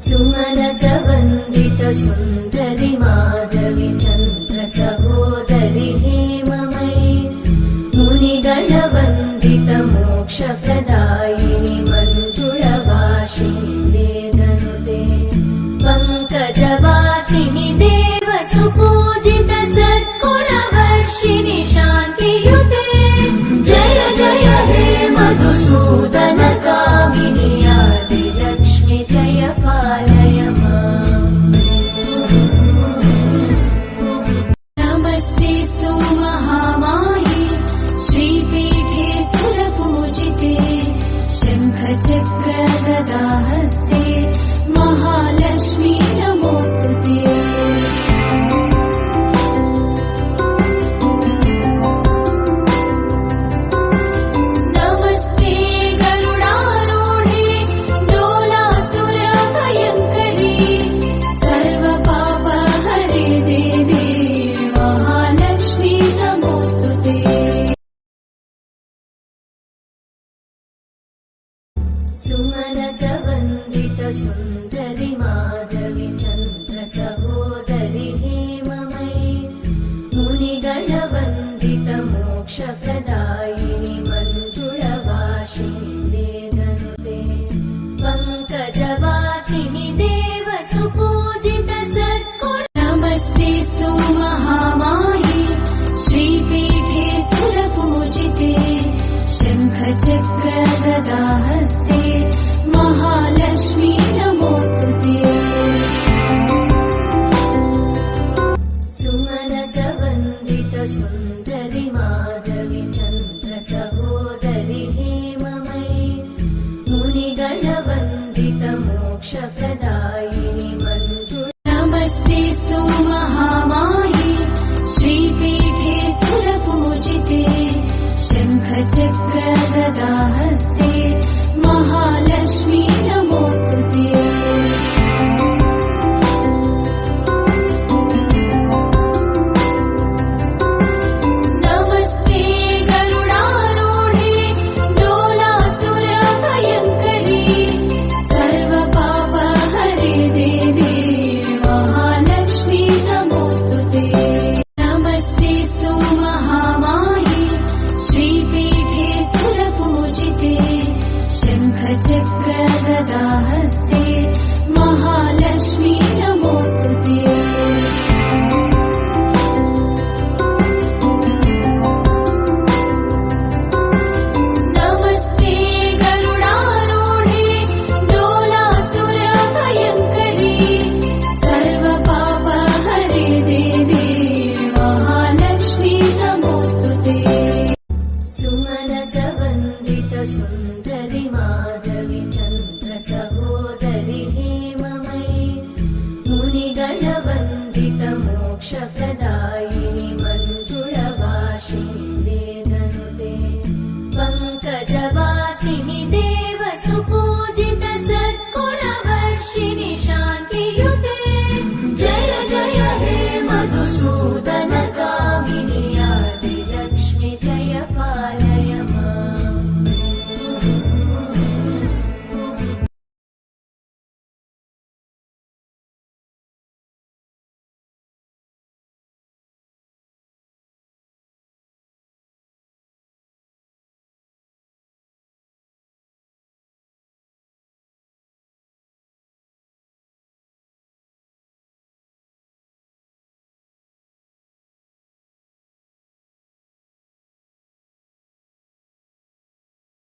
सुमनसवन्दित सुन्दरि माधवि चन्द्र सहोदरि हेममयि मुनिगणवन्दित मोक्षप्रदायिनि मञ्जुळभाषिणि वेदनुते पङ्कजवासिनि देव सुपूजित सद्गुणवर्षिणि शान्तियुते जय जय हे मधुसूदन कामिनि आदिलक्ष्मि जय पालय माम्। नमस्तेऽस्तु महामाये श्रीपीठे सुरपूजिते शङ्खचक्र गदाहस्ते महालक्ष्मी नमोऽस्तुते। सुमनसवन्दित सुन्दरि माधवि चन्द्र सहोदरि हेममयि मुनिगणवन्दित मोक्षप्रदायिनि मञ्जुळभाषिणि वेदनुते पङ्कजवासिनि देव सुपूजित सद्गुण। नमस्तेऽस्तु महामाये श्रीपीठे सुरपूजिते शङ्खचक्र गदाहस्ते महालक्ष्मी नमोऽस्तुते। सुमनसवन्दित सुन्दरि माधवि चन्द्र सहोदरि हेममयि मुनिगणवन्दित मोक्षप्रदायिनि